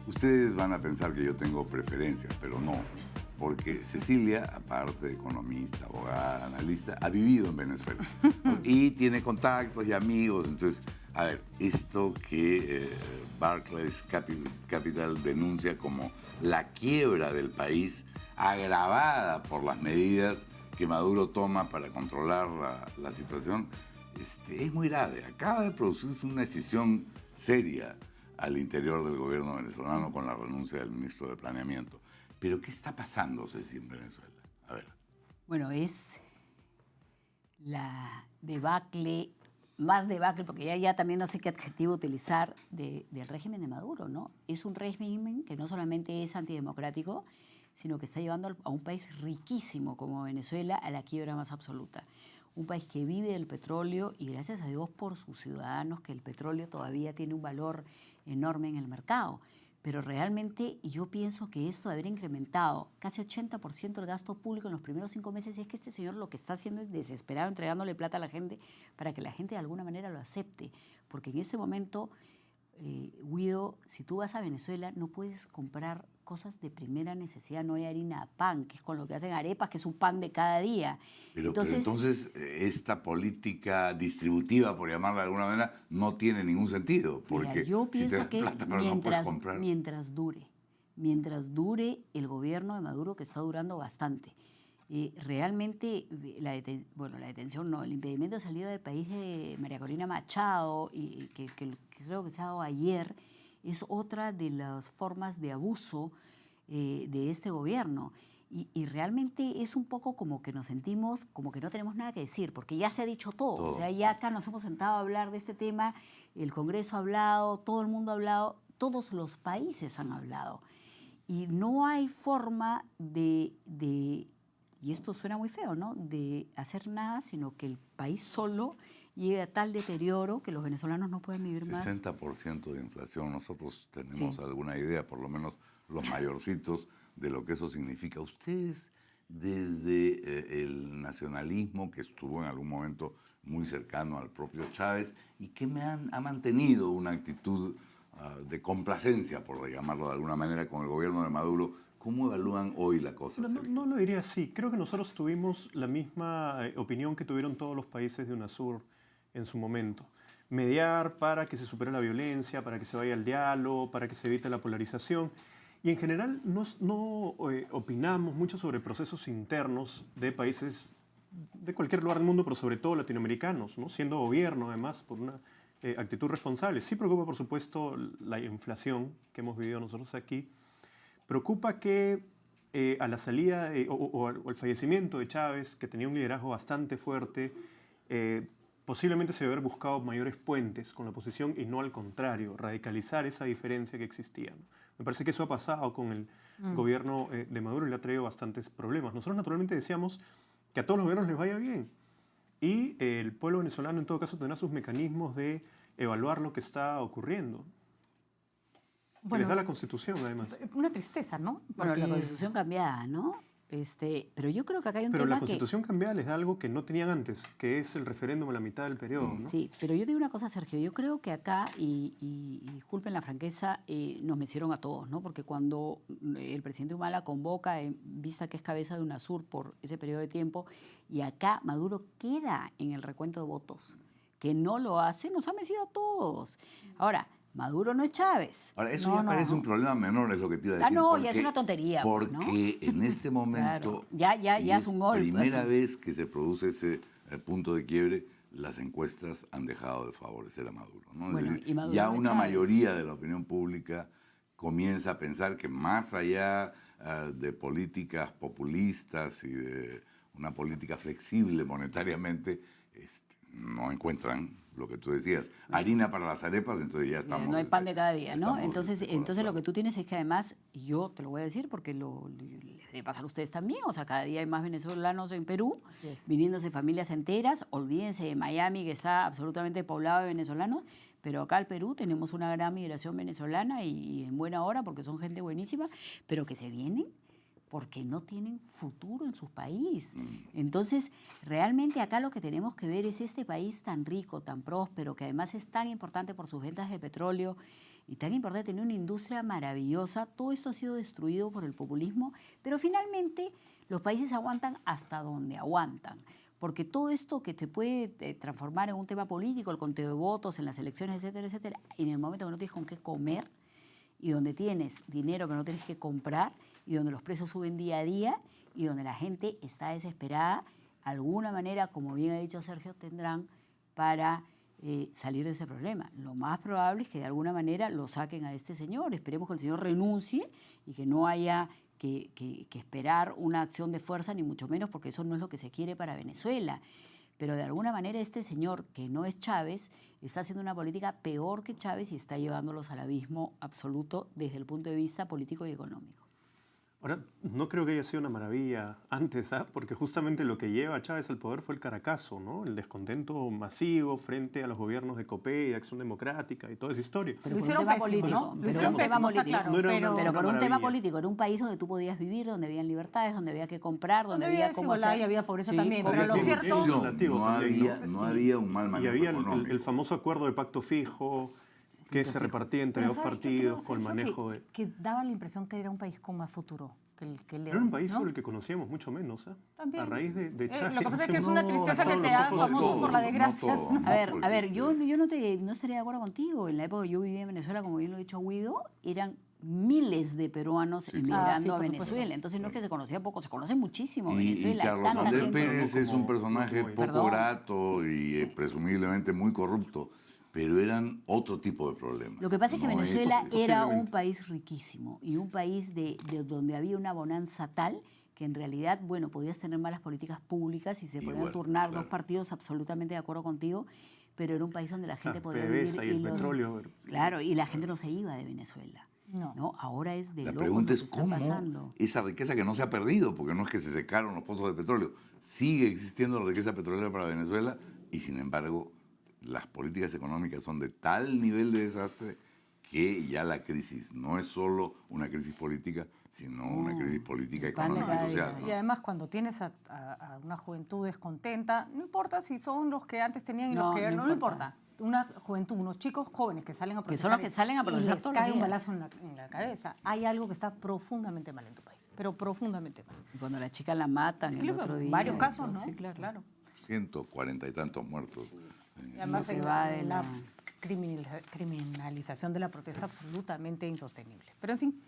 Ustedes van a pensar que yo tengo preferencias, pero no. Porque Cecilia, aparte de economista, abogada, analista, ha vivido en Venezuela. Y tiene contactos y amigos. Entonces, a ver, esto que Barclays Capital denuncia como la quiebra del país, agravada por las medidas que Maduro toma para controlar la situación, es muy grave. Acaba de producirse una decisión seria al interior del gobierno venezolano con la renuncia del ministro de Planeamiento. Pero ¿qué está pasando, Ceci, en Venezuela? A ver. Bueno, es la debacle, más debacle, porque ya también no sé qué adjetivo utilizar, del régimen de Maduro, ¿no? Es un régimen que no solamente es antidemocrático, sino que está llevando a un país riquísimo como Venezuela a la quiebra más absoluta. Un país que vive del petróleo y gracias a Dios por sus ciudadanos, que el petróleo todavía tiene un valor enorme en el mercado. Pero realmente yo pienso que esto de haber incrementado casi 80% el gasto público en los primeros 5 meses es que este señor lo que está haciendo es desesperado entregándole plata a la gente para que la gente de alguna manera lo acepte. Porque en este momento, Guido, si tú vas a Venezuela no puedes comprar cosas de primera necesidad, no hay harina, pan, que es con lo que hacen arepas, que es un pan de cada día. Pero entonces esta política distributiva, por llamarla de alguna manera, no tiene ningún sentido. Porque mira, yo pienso si te dan plata, que pero no puedes comprar. mientras dure el gobierno de Maduro, que está durando bastante. Realmente, la detención no, el impedimento de salida del país de María Corina Machado, que creo que se ha dado ayer, es otra de las formas de abuso de este gobierno. Y realmente es un poco como que nos sentimos como que no tenemos nada que decir, porque ya se ha dicho todo. O sea, ya acá nos hemos sentado a hablar de este tema, el Congreso ha hablado, todo el mundo ha hablado, todos los países han hablado. Y no hay forma de y esto suena muy feo, ¿no?, de hacer nada, sino que el país solo llegue a tal deterioro que los venezolanos no pueden vivir más. 60% de inflación. Nosotros tenemos alguna idea, por lo menos los mayorcitos, de lo que eso significa. Ustedes, desde el nacionalismo, que estuvo en algún momento muy cercano al propio Chávez y que ha mantenido una actitud de complacencia, por llamarlo de alguna manera, con el gobierno de Maduro, ¿cómo evalúan hoy la cosa? No lo diría así. Creo que nosotros tuvimos la misma opinión que tuvieron todos los países de UNASUR en su momento. Mediar para que se supere la violencia, para que se vaya al diálogo, para que se evite la polarización. Y en general no opinamos mucho sobre procesos internos de países de cualquier lugar del mundo, pero sobre todo latinoamericanos, ¿no? Siendo gobierno, además, por una actitud responsable. Sí preocupa, por supuesto, la inflación que hemos vivido nosotros aquí. Preocupa que a la salida o al fallecimiento de Chávez, que tenía un liderazgo bastante fuerte, posiblemente se debe haber buscado mayores puentes con la oposición y no al contrario, radicalizar esa diferencia que existía, ¿no? Me parece que eso ha pasado con el gobierno de Maduro y le ha traído bastantes problemas. Nosotros naturalmente deseamos que a todos los gobiernos les vaya bien y el pueblo venezolano en todo caso tendrá sus mecanismos de evaluar lo que está ocurriendo. Bueno, les da la Constitución, además. Una tristeza, ¿no? Bueno, la Constitución cambiada, ¿no? Pero yo creo que acá hay un pero tema la Constitución cambiada les da algo que no tenían antes, que es el referéndum a la mitad del periodo, ¿no? Sí, pero yo digo una cosa, Sergio. Yo creo que acá, y disculpen la franqueza, nos metieron a todos, ¿no? Porque cuando el presidente Humala convoca, en vista que es cabeza de UNASUR por ese periodo de tiempo, y acá Maduro queda en el recuento de votos, que no lo hace, nos ha metido a todos. Ahora, Maduro no es Chávez. Ahora, eso ya parece un problema menor, es lo que te iba a decir. Ya es una tontería. Porque en este momento, ya es un golpe. Primera vez que se produce ese punto de quiebre, las encuestas han dejado de favorecer a Maduro, ¿no? Bueno, es decir, y Maduro ya no es una Chávez. mayoría de la opinión pública comienza a pensar que más allá de políticas populistas y de una política flexible monetariamente, no encuentran lo que tú decías, harina para las arepas, entonces ya estamos... No hay pan de cada día, ¿no? Entonces lo que tú tienes es que además, y yo te lo voy a decir porque les debe pasar a ustedes también, o sea, cada día hay más venezolanos en Perú, viniéndose familias enteras, olvídense de Miami, que está absolutamente poblado de venezolanos, pero acá al Perú tenemos una gran migración venezolana y en buena hora porque son gente buenísima, pero que se vienen porque no tienen futuro en su país. Entonces, realmente acá lo que tenemos que ver es este país tan rico, tan próspero, que además es tan importante por sus ventas de petróleo, y tan importante, tener una industria maravillosa. Todo esto ha sido destruido por el populismo, pero finalmente los países aguantan hasta donde aguantan. Porque todo esto que se puede transformar en un tema político, el conteo de votos en las elecciones, etcétera, etcétera, en el momento que no tienes con qué comer y donde tienes dinero que no tienes que comprar y donde los precios suben día a día y donde la gente está desesperada, alguna manera, como bien ha dicho Sergio, tendrán para salir de ese problema. Lo más probable es que de alguna manera lo saquen a este señor. Esperemos que el señor renuncie y que no haya que esperar una acción de fuerza, ni mucho menos, porque eso no es lo que se quiere para Venezuela. Pero de alguna manera este señor, que no es Chávez, está haciendo una política peor que Chávez y está llevándolos al abismo absoluto desde el punto de vista político y económico. Ahora, no creo que haya sido una maravilla antes, porque justamente lo que lleva a Chávez al poder fue el Caracazo, ¿no? El descontento masivo frente a los gobiernos de COPEI, de Acción Democrática y toda esa historia. Pero Lo por un hicieron tema pésimo, político. ¿no? Lo Pero hicieron por un tema pésimo, está político. claro. No era Pero por un tema maravilla. político, era un país donde tú podías vivir, donde había libertades, donde había que comprar, donde había cómo desigualdad hacer. y había pobreza Sí, también. correcto. Pero lo Había cierto... corrupción, no también, había, ¿no? no había un mal Y manejo había económico. el famoso acuerdo de pacto fijo que se repartía entre Pero dos ¿sabes qué partidos creo, con el Sergio? manejo de... Que daba la impresión que era un país con más futuro que el de Era un hoy, país ¿no? sobre el que conocíamos mucho menos, También. A raíz de Chávez. Lo que pasa es que es una No, tristeza que no, te los da ojos de famoso todos. por la no desgracia. todos, ¿no? no. A ver, yo no estaría de acuerdo contigo. En la época que yo vivía en Venezuela, como bien lo ha dicho Guido, eran miles de peruanos emigrando sí, a por Venezuela. supuesto. Entonces no es que se conocía poco, se conoce muchísimo Y Venezuela. Carlos tanta Andrés gente. Pérez es un personaje Muy. poco Perdón. grato y presumiblemente muy corrupto, pero eran otro tipo de problemas. Lo que pasa es que No Venezuela ese. era un posiblemente. país riquísimo y un país de donde había una bonanza tal que en realidad, bueno, podías tener malas políticas públicas y se podían Igual, turnar claro. dos partidos, absolutamente de acuerdo contigo, pero era un país donde la gente podía PDVSA vivir y el petróleo. Claro, y la gente no se iba de Venezuela. No. Ahora es de La locos pregunta lo es que está cómo pasando. esa riqueza que no se ha perdido, porque no es que se secaron los pozos de petróleo, sigue existiendo la riqueza petrolera para Venezuela y sin embargo las políticas económicas son de tal nivel de desastre que ya la crisis no es solo una crisis política, sino una crisis política, el pan de económica y cada social. día. ¿no? Y además cuando tienes a una juventud descontenta, no importa si son los que antes tenían y No, los que no no importa. importa. Una juventud, unos chicos jóvenes que salen a Que protestar. son los que salen a y protestar les todos los cae un días. balazo en la cabeza. Hay algo que está profundamente mal en tu país, pero profundamente mal. Y cuando la chica la matan el Claro, otro día. varios casos, ¿no? Sí, claro. 140 y tantos muertos. Y además Lo que hay va de una la- criminalización de la protesta absolutamente insostenible. Pero en fin.